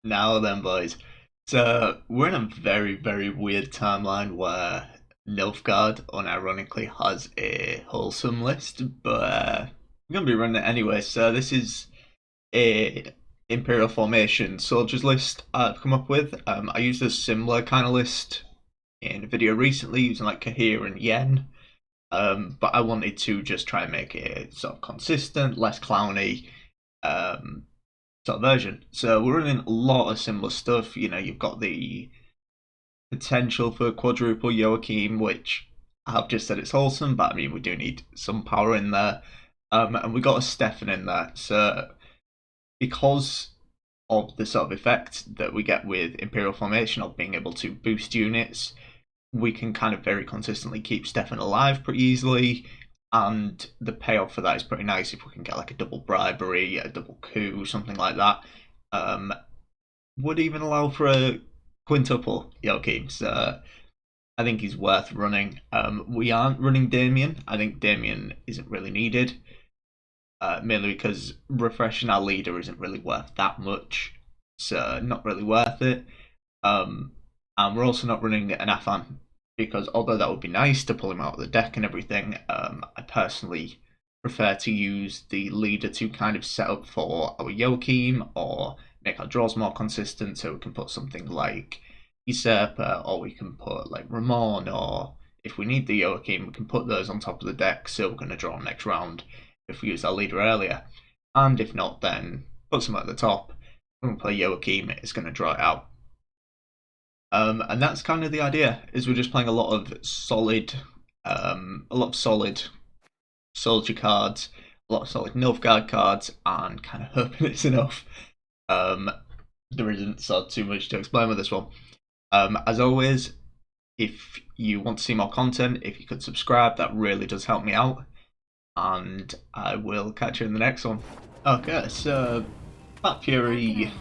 Now then, boys. So we're in a very, very weird timeline where Nilfgaard unironically has a wholesome list, but we're gonna be running it anyway. So this is a Imperial Formation soldiers list I've come up with. I used a similar kind of list in a video recently using like Kahir and Yen. But I wanted to just try and make it sort of consistent, less clowny, um, sort of version. So we're running a lot of similar stuff. You know, you've got the potential for quadruple Joachim, which I've just said it's wholesome, but I mean we do need some power in there. And we got a Stefan in there. So because of the sort of effect that we get with Imperial Formation of being able to boost units, we can kind of very consistently keep Stefan alive pretty easily, and the payoff for that is pretty nice if we can get like a double bribery, a double coup, something like that. Um, would even allow for a quintuple Joachim, so I think he's worth running. We aren't running Damien. I think Damien isn't really needed, mainly because refreshing our leader isn't really worth that much, so not really worth it. And we're also not running an Afan because although that would be nice to pull him out of the deck and everything, I personally prefer to use the leader to kind of set up for our Joachim or make our draws more consistent, so we can put something like Usurper, or we can put like Ramon, or if we need the Joachim, we can put those on top of the deck, so we're going to draw next round if we use our leader earlier. And if not, then put some at the top. When we play Joachim, it's going to draw it out. And that's kind of the idea. Is we're just playing a lot of solid soldier cards, a lot of solid Nilfgaard cards, and kind of hoping it's enough. There isn't so too much to explain with this one. As always, if you want to see more content, if you could subscribe, that really does help me out. And I will catch you in the next one. Okay, so Fat Fury,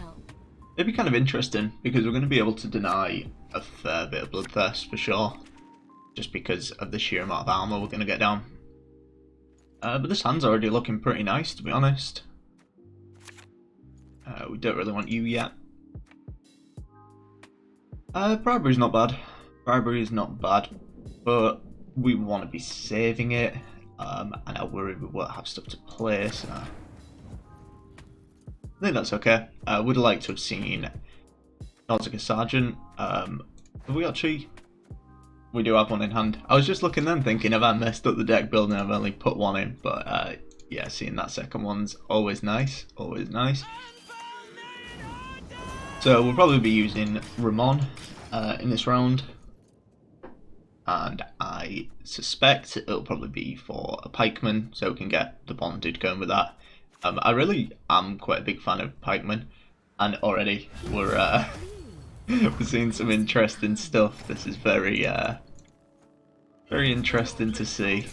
it'd be kind of interesting because we're going to be able to deny a fair bit of Bloodthirst for sure, just because of the sheer amount of armor we're going to get down. But this hand's already looking pretty nice, to be honest. We don't really want you yet. Bribery's not bad. Bribery is not bad, but we want to be saving it, and I worry we won't have stuff to play, so I think that's okay. I would have liked to have seen Nausicaa Sergeant. Have we actually? We do have one in hand. I was just looking then thinking, have I messed up the deck building? I've only put one in, but yeah, seeing that second one's always nice, always nice. So we'll probably be using Ramon in this round, and I suspect it'll probably be for a pikeman, so we can get the bonded going with that. I really am quite a big fan of pikemen, and already we're we're seeing some interesting stuff. This is very very interesting to see.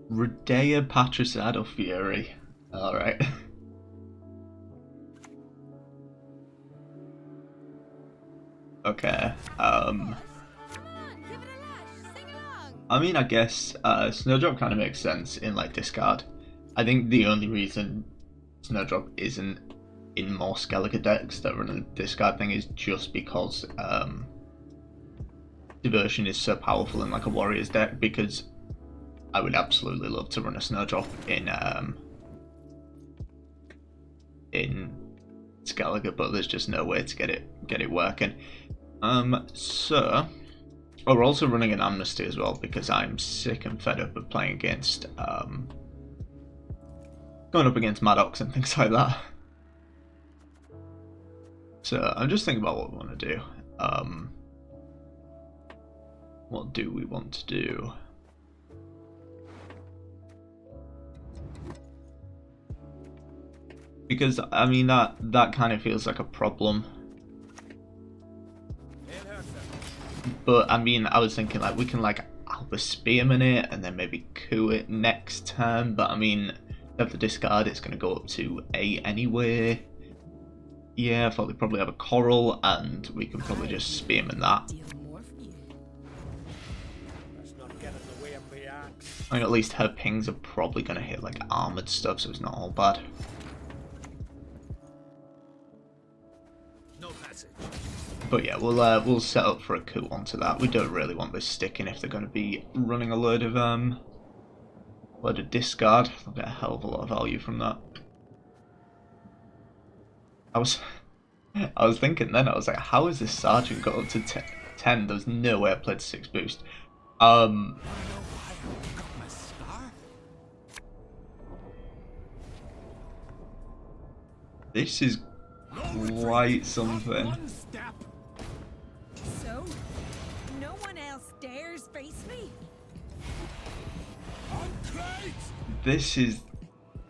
Rudea Patricide or Fury. Alright. Okay. I mean, I guess Snowdrop kind of makes sense in like discard. I think the only reason Snowdrop isn't in more Skellige decks that run a discard thing is just because Diversion is so powerful in like a Warriors deck, because I would absolutely love to run a Snowdrop in Skellige, but there's just no way to get it working. So we're also running an Amnesty as well, because I'm sick and fed up of playing against going up against Maddox and things like that. So I'm just thinking about what we want to do. What do we want to do? Because I mean that kind of feels like a problem. But I mean, I was thinking like we can like Alpha Spearman it and then maybe coup it next turn. But I mean, if the discard, it's going to go up to 8 anyway. Yeah, I thought they'd probably have a Coral, and we can probably just Spearman that. Let's not get in the way of the axe. I mean, at least her pings are probably going to hit like armored stuff, so it's not all bad. No passage. But yeah, we'll set up for a coup onto that. We don't really want this sticking if they're going to be running a load of discard. They'll get a hell of a lot of value from that. I was thinking then, I was like, how has this sergeant got up to 10? There's no way I played 6 boost. This is quite something. So, no one else dares face me? This is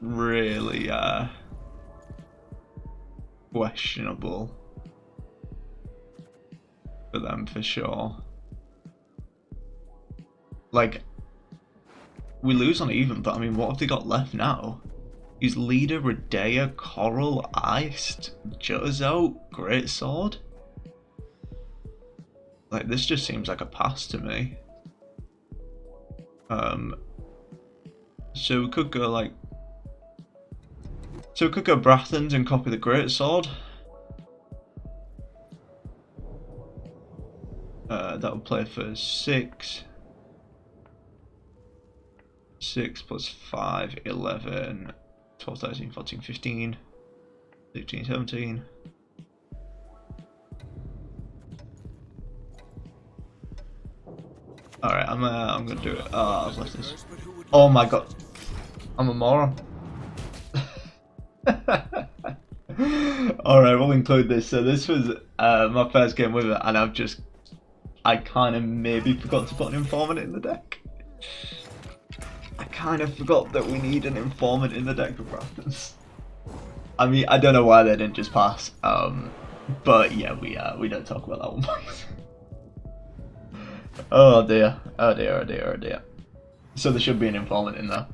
really questionable for them for sure. Like, we lose on even, but I mean, what have they got left now? Is leader Redea, Coral, Iced, Jozo, Great Sword? Like, this just seems like a pass to me. So we could go like... So we could go Brathens and copy the Great Sword. That would play for 6. 6 plus 5, 11, 12, 13, 14, 15, 16, 17. Alright, I'm gonna do it. Oh, I've left this. Oh my god. I'm a moron. Alright, we'll include this. So this was my first game with it, and I kind of maybe forgot to put an informant in the deck. I kind of forgot that we need an informant in the deck for Brathens. I mean, I don't know why they didn't just pass. But yeah, we don't talk about that one, please. Oh dear, oh dear, oh dear, oh dear. So there should be an informant in there.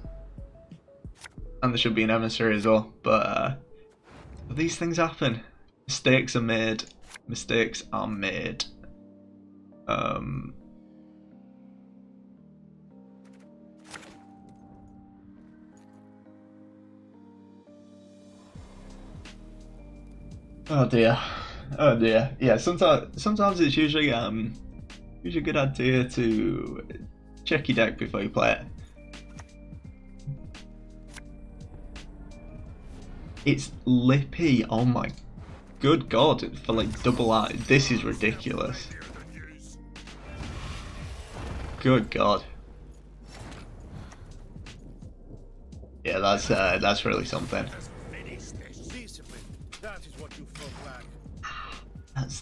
And there should be an emissary as well, but these things happen. Mistakes are made. Mistakes are made. Oh dear. Oh dear. Yeah, sometimes it's usually a good idea to check your deck before you play it. It's Lippy, oh my good god, for like double eye. This is ridiculous. Good god. Yeah, that's really something.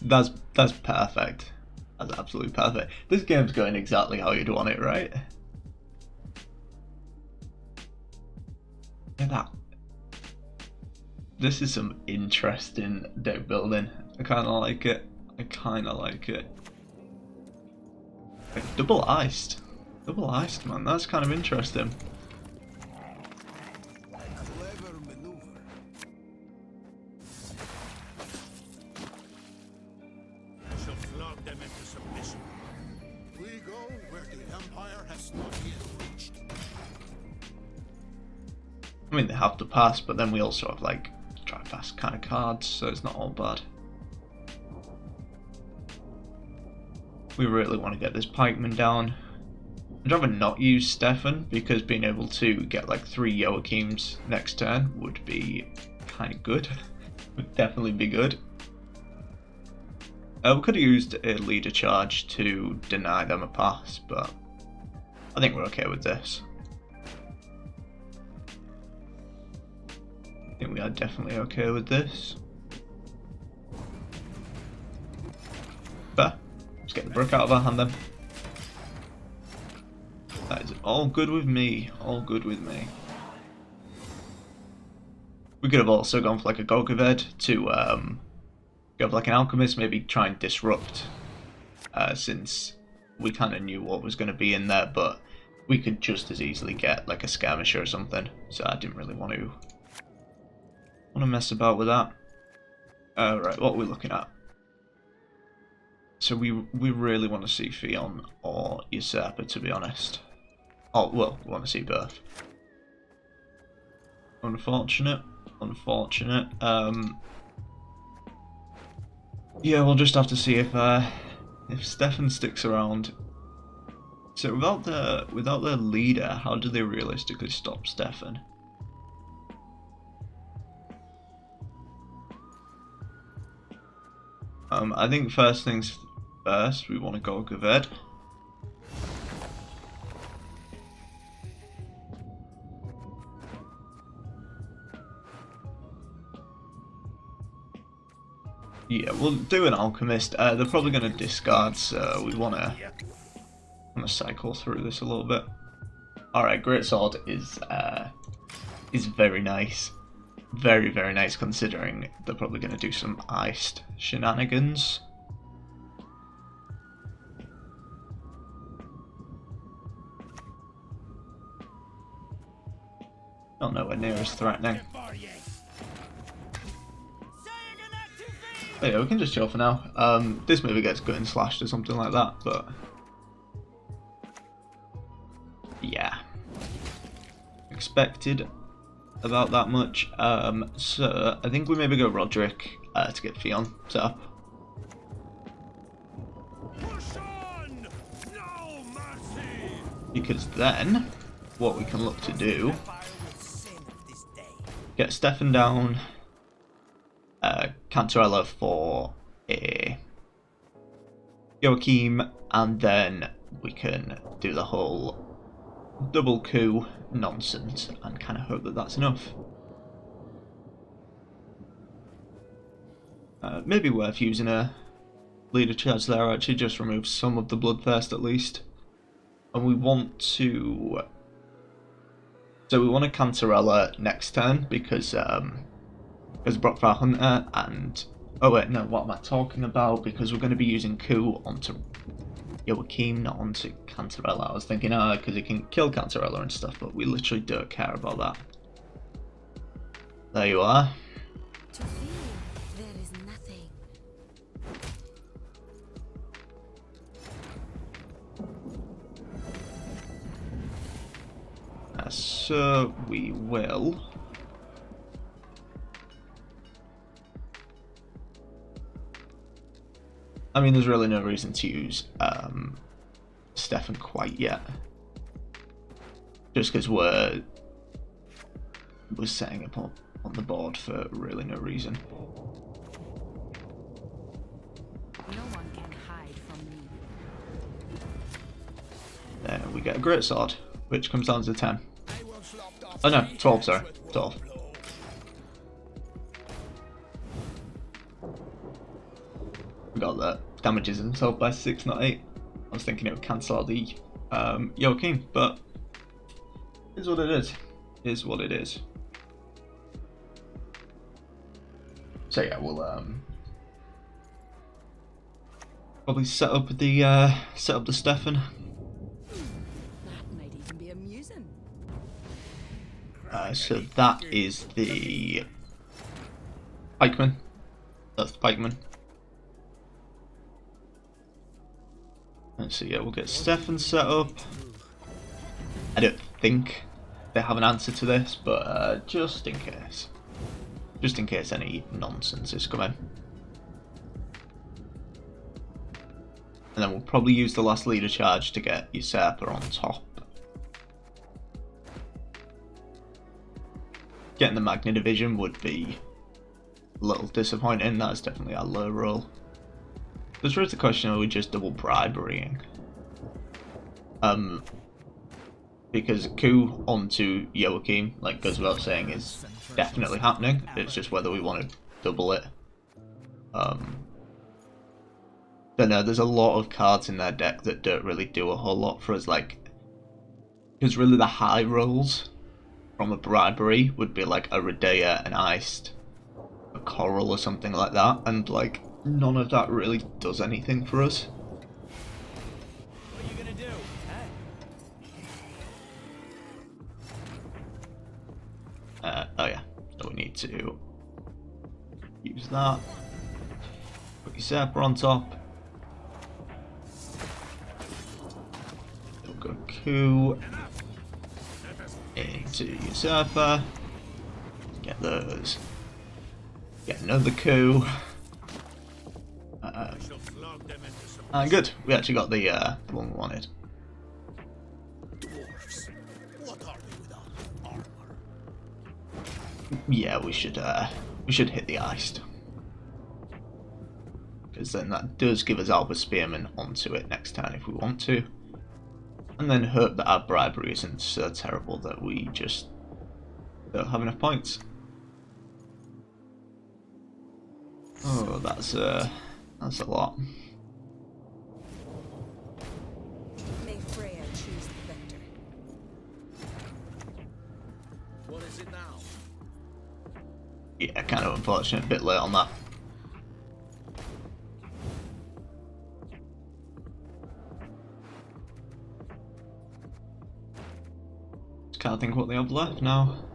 That's perfect. That's absolutely perfect. This game's going exactly how you'd want it, right? Look at that. This is some interesting deck building. I kind of like it. I kind of like it. Like, double iced, man. That's kind of interesting. I mean, they have to pass, but then we also have like drive fast kind of cards, so it's not all bad. We really want to get this pikeman down. I'd rather not use Stefan, because being able to get like 3 Joachims next turn would be kind of good. Would definitely be good. We could have used a leader charge to deny them a pass, but I think we're okay with this. I think we are definitely okay with this. But let's get the brick out of our hand then. That is all good with me. All good with me. We could have also gone for like a Gogaved to go for like an alchemist, maybe try and disrupt, since we kind of knew what was going to be in there, but we could just as easily get like a skirmisher or something. So I didn't really want to mess about with that. Right, what are we looking at? So we really want to see Fion or Usurper, to be honest. Oh, well, we want to see both. Unfortunate. Unfortunate. Yeah, we'll just have to see if Stefan sticks around. So without their leader, how do they realistically stop Stefan? I think first things first, we want to go Gwent. Yeah, we'll do an alchemist. They're probably going to discard, so we want to cycle through this a little bit. All right, great sword is very nice, very nice considering they're probably going to do some iced shenanigans. Not nowhere near as threatening. Oh yeah, we can just chill for now. This movie gets gut and slashed or something like that, but yeah, expected about that much. So I think we maybe go Roderick to get Fionn set up. Because then, what we can look to do, get Stefan down, Cantarella for a Joachim, and then we can do the whole double coup nonsense and kind of hope that that's enough. Maybe worth using a leader charge there, actually, just remove some of the bloodthirst at least. And we want to... So we want a Cantarella next turn because Brockfire Hunter and... Oh wait, no, what am I talking about? Because we're going to be using coup onto Joachim, not onto Cantarella. I was thinking, because he can kill Cantarella and stuff, but we literally don't care about that. There you are. To feel there is nothing. So we will... I mean, there's really no reason to use Stefan quite yet. Just because we're setting up on the board for really no reason. No one can hide from me. There we get a great sword, which comes down to 10. Oh no, 12, sorry. 12. Forgot that damages himself by 6, not 8. I was thinking it would cancel out the Joachim, but it is what it is. It is what it is. So yeah, we'll probably set up the Stefan. That might even be amusing. So that is the pikeman. That's the pikeman. So yeah, we'll get Stefan set up. I don't think they have an answer to this, but just in case any nonsense is coming. And then we'll probably use the last leader charge to get Usurper on top. Getting the Magna Division would be a little disappointing. That's definitely our low roll. There's really the question, are we just double briberying? Because coup onto Joachim, like goes without saying, is definitely happening. It's just whether we want to double it. Don't know, there's a lot of cards in their deck that don't really do a whole lot for us, like, because really the high rolls from a bribery would be like a Redea, an Iced, a Coral or something like that, and like none of that really does anything for us. What are you gonna do? Oh yeah, so we need to use that. Put Usurper on top. We'll go coup. into usurper. Get those. Get another coup. And good. We actually got the one we wanted. Dwarves. What are they without armor? Yeah, we should hit the iced. Because then that does give us Albert Spearman onto it next turn if we want to. And then hope that our bribery isn't so terrible that we just don't have enough points. Oh, that's a lot. May Freya choose the victor. What is it now? Yeah, kind of unfortunate, a bit late on that. Can't think what they have left now.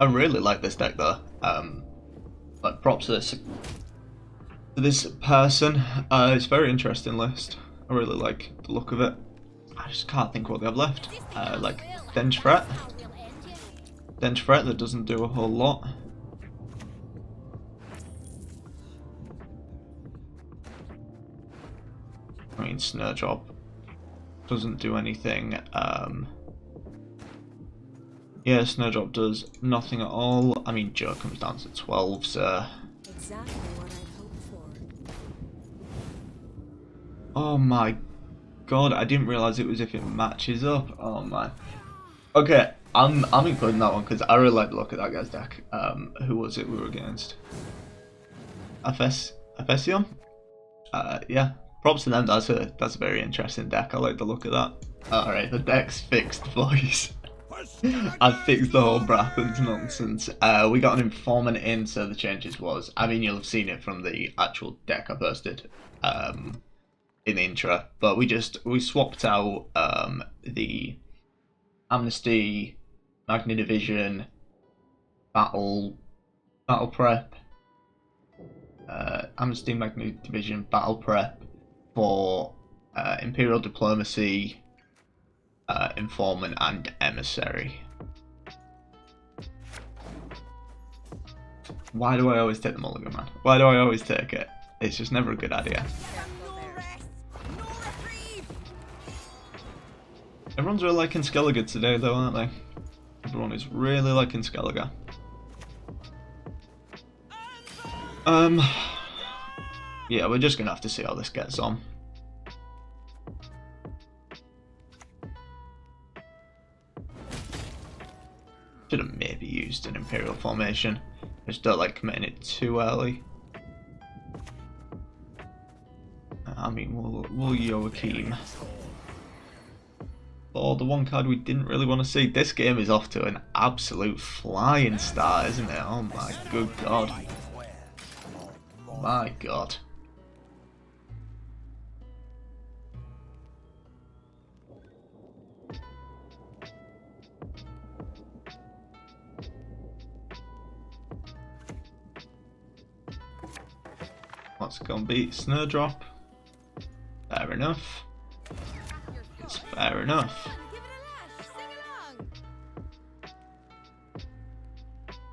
I really like this deck though. Like props to this person. It's a very interesting list. I really like the look of it. I just can't think what they have left. Like Dench Threat. Dench Threat that doesn't do a whole lot. I mean Snowdrop doesn't do anything. Yeah, Snowdrop does nothing at all. I mean, Joe comes down to 12, so... Exactly what I'd hoped for. Oh my god, I didn't realise it was if it matches up. Oh man. Okay, I'm including that one because I really like the look of that guy's deck. Who was it we were against? Aphesion? Yeah. Props to them, that's a very interesting deck. I like the look of that. Alright, the deck's fixed, boys. I've fixed the whole Brathens nonsense. We got an informant in, so the changes was, I mean, you'll have seen it from the actual deck I posted in the intro, but we swapped out the Amnesty, Magna Division, Battle Prep, Amnesty, Magna Division, Battle Prep for Imperial Diplomacy, Informant and Emissary. Why do I always take the mulligan, man? Why do I always take it? It's just never a good idea. Everyone's really liking Skellige today though, aren't they? Everyone is really liking Skellige. Yeah, we're just gonna have to see how this gets on. Should have maybe used an Imperial formation. Just don't like committing it too early. I mean, we'll Joachim. Oh, the one card we didn't really want to see. This game is off to an absolute flying start, isn't it? Oh my good god. My god. What's gonna be Snowdrop? Fair enough. It's fair enough.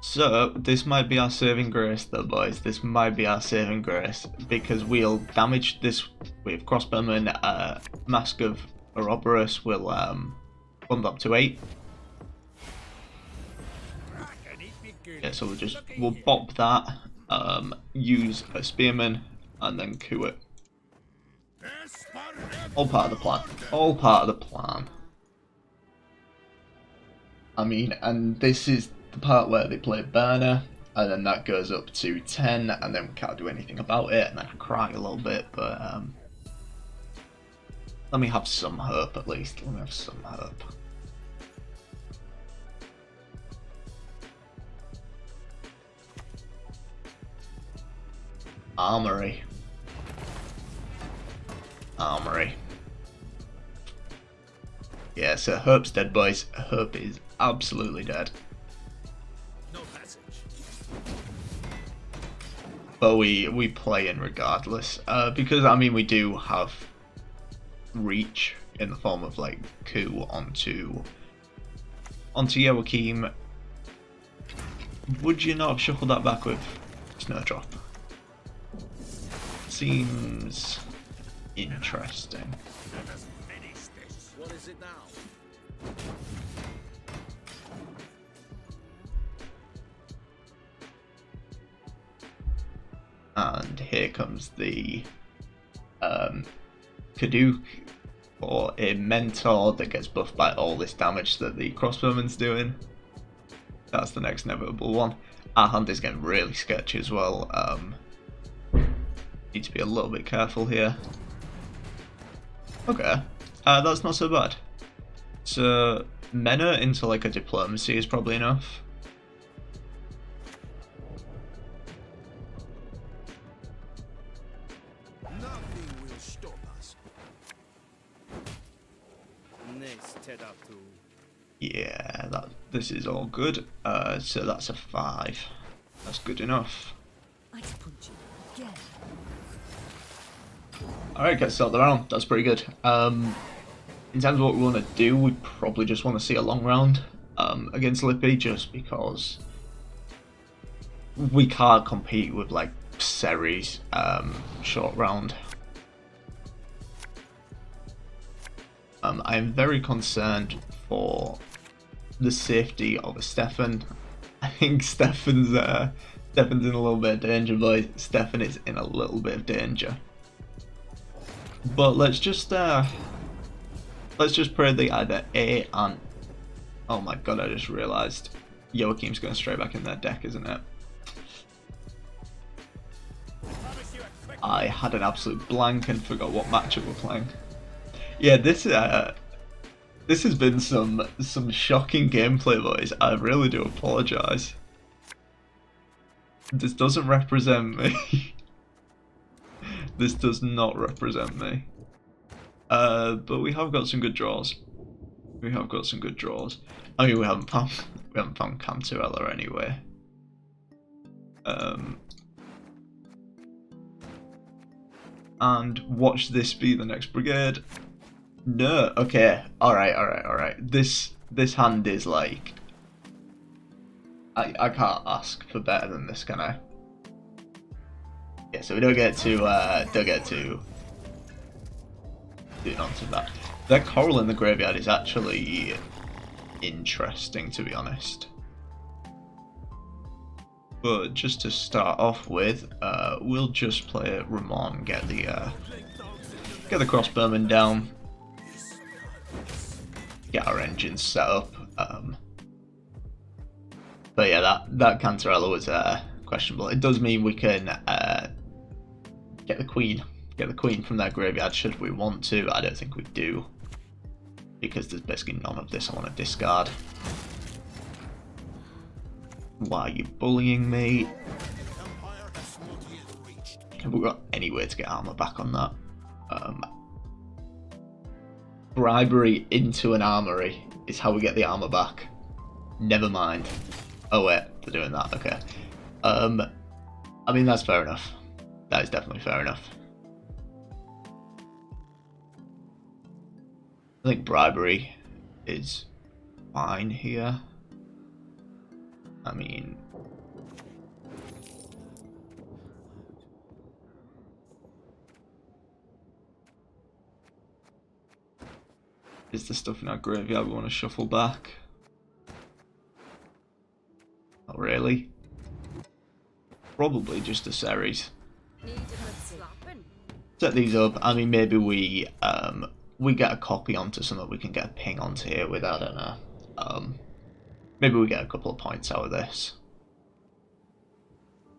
So this might be our saving grace though, boys. This might be our saving grace because we'll damage this with crossbowman. Mask of Ouroboros will bump up to 8. Yeah, so we'll bop that. Use a spearman and then coup it. All part of the plan. All part of the plan. I mean, and this is the part where they play burner, and then that goes up to 10, and then we can't do anything about it, and I cry a little bit, but let me have some hope at least. Let me have some hope. Armory. Yeah, so Hope's dead, boys. Hope is absolutely dead. No passage. But we play in regardless. Because, I mean, we do have reach in the form of like coup onto Joachim. Would you not have shuffled that back with Snowdrop? Seems interesting. What is it now? And here comes the Kaduk for a mentor that gets buffed by all this damage that the crossbowman's doing. That's the next inevitable one. Our hand is getting really sketchy as well. Need to be a little bit careful here. Okay, that's not so bad. So Mena into like a diplomacy is probably enough. Nothing will stop us. Yeah, this is all good. So that's a 5. That's good enough. I'd punch you again. Alright, get started the round. That's pretty good. In terms of what we want to do, we probably just want to see a long round against Lippy, just because we can't compete with like Seri's short round. I am very concerned for the safety of Stefan. I think Stefan's in a little bit of danger, boys. Stefan is in a little bit of danger. But let's just pray that either A and oh my god, I just realised Joachim's going straight back in their deck, isn't it? I had an absolute blank and forgot what matchup we're playing. Yeah, this has been some shocking gameplay, boys. I really do apologise. This doesn't represent me. This does not represent me. But we have got some good draws. We have got some good draws. I mean, we haven't found Cantarella anyway. And watch this be the next brigade. No, okay, alright. This hand is like, I can't ask for better than this, can I? Yeah, so we don't get to do nonsense of that. That coral in the graveyard is actually interesting, to be honest. But just to start off with, we'll just play Ramon, get the crossbowman down, get our engines set up. But yeah, that Cantarella was questionable. It does mean we can get the queen from their graveyard should we want to. I don't think we do, because there's basically none of this I want to discard. Why are you bullying me? Have we got any way to get armor back on that? Bribery into an armory is how we get the armor back. Never mind. Oh wait, they're doing that, okay. I mean, that's fair enough. That is definitely fair enough. I think bribery is fine here. I mean, is the stuff in our graveyard we want to shuffle back? Not really. Probably just a series. Set these up. I mean, maybe we get a copy onto something we can get a ping onto here with. I don't know. Maybe we get a couple of points out of this.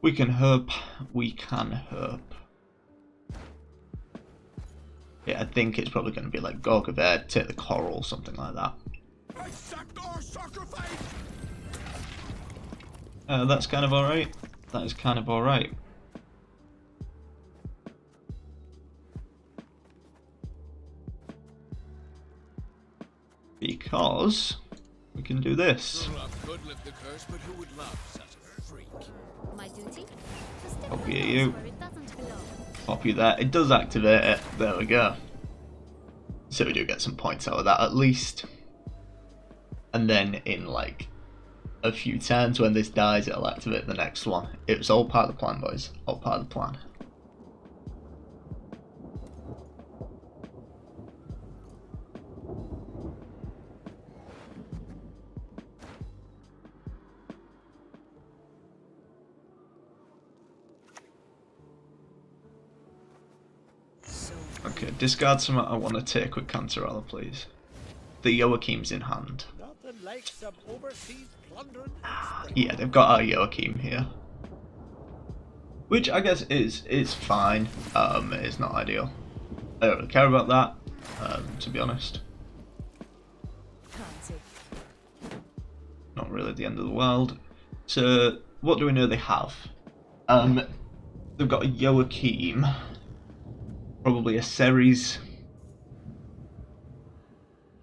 We can herp. We can herp. Yeah, I think it's probably going to be like Gorgavet, take the coral, something like that. That's kind of alright. That is kind of alright. Because we can do this. My duty? Copy you. Copy that. It does activate it. There we go. so we do get some points out of that at least. And then in like a few turns when this dies, it'll activate the next one. It was all part of the plan, boys. All part of the plan. Okay, discard some I want to take with Cantarella, please. The Joachim's in hand. Nothing like some overseas plundering. Yeah, they've got our Joachim here. Which I guess is fine. It's not ideal. I don't really care about that, to be honest. Not really the end of the world. So, what do we know they have? They've got a Joachim. Probably a Ceres.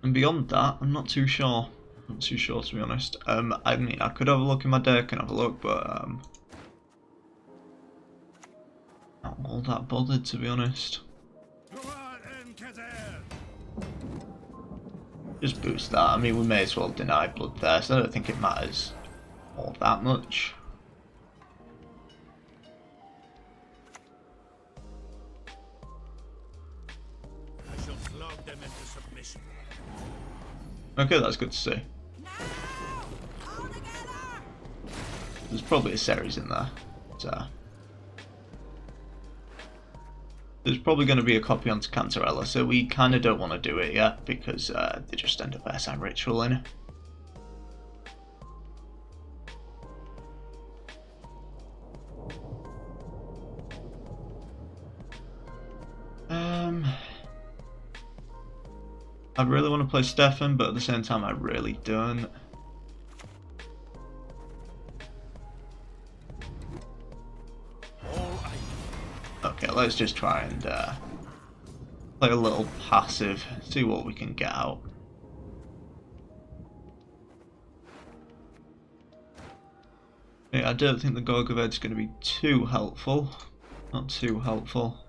And beyond that, I'm not too sure. Not too sure, to be honest. I mean, I could have a look in my deck and have a look, but not all that bothered, to be honest. Just boost that. I mean, we may as well deny Bloodthirst. I don't think it matters all that much. I shall flog them into submission. Okay, that's good to see. There's probably a series in there. So there's probably going to be a copy onto Cantarella, so we kind of don't want to do it yet because they just end up airside ritualing. I really want to play Stefan, but at the same time I really don't. Okay, let's just try and play a little passive, see what we can get out. Yeah, I don't think the Gorgoved's going to be too helpful. Not too helpful.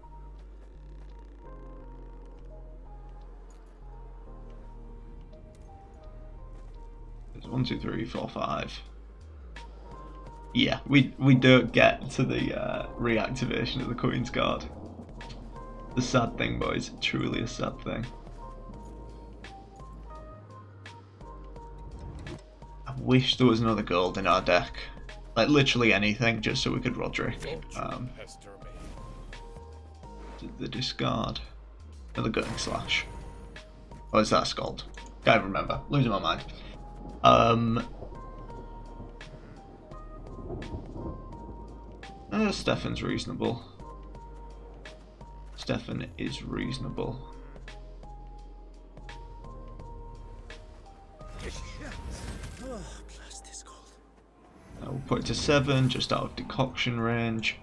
It's 1, 2, 3, 4, 5. Yeah, we don't get to the reactivation of the Queen's Guard. The sad thing, boys. Truly a sad thing. I wish there was another gold in our deck. Like, literally anything, just so we could Roderick. The discard. Another Gutting Slash. Or is that a Scald? Can't remember. Losing my mind. Stefan's reasonable. Stefan is reasonable. We'll put it to 7, just out of decoction range.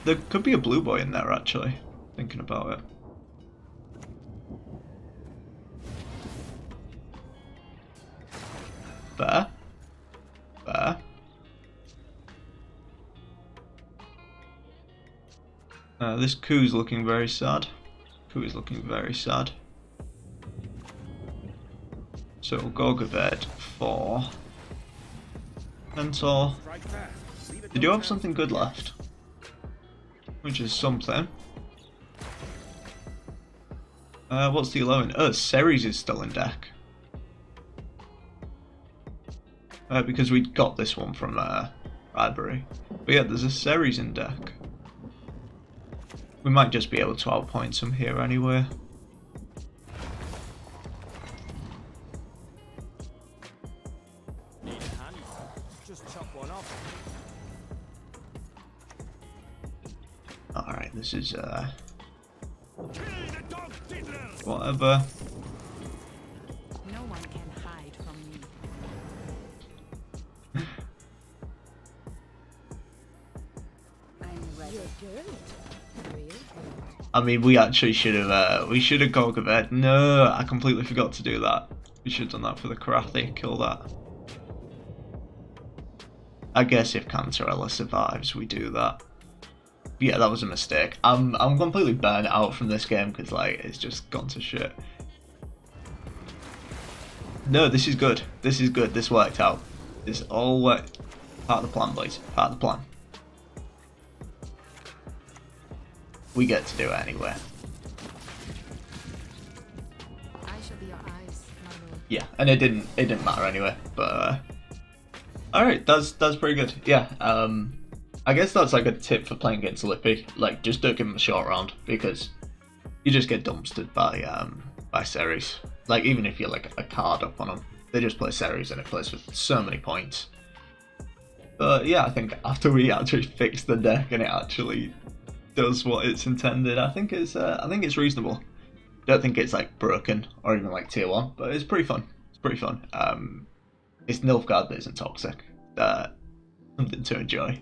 There could be a blue boy in there, actually, thinking about it. Fair. Fair. This Ku's looking very sad. Ku is looking very sad. So Gorgoved for Mentor. They do have something good left, which is something. What's the 11? Oh, Ceres is still in deck. Because we got this one from Bradbury. But yeah, there's a Ceres in deck. We might just be able to outpoint some here anyway. Need a hand? Just chop one off. Alright, this is whatever. No one can hide from me. I'm ready. You're good. I mean, we actually should have Gorgoved. No, I completely forgot to do that. We should have done that for the Karathi. Kill that. I guess if Cantarella survives, we do that. Yeah, that was a mistake. I'm completely burnt out from this game because like it's just gone to shit. No, this is good. This is good. This worked out. This all worked. Part of the plan, boys. Part of the plan. We get to do it anyway. I shall be your eyes, my lord. Yeah, and it didn't matter anyway. But all right, that's pretty good. Yeah. I guess that's like a tip for playing against Lippy. Like, just don't give him a short round because you just get dumpstered by Ceres. Like, even if you're like a card up on them, they just play Ceres and it plays with so many points. But yeah, I think after we actually fix the deck and it actually does what it's intended, I think it's reasonable. Don't think it's like broken or even like tier 1, but it's pretty fun. It's pretty fun. It's Nilfgaard that isn't toxic. Something to enjoy.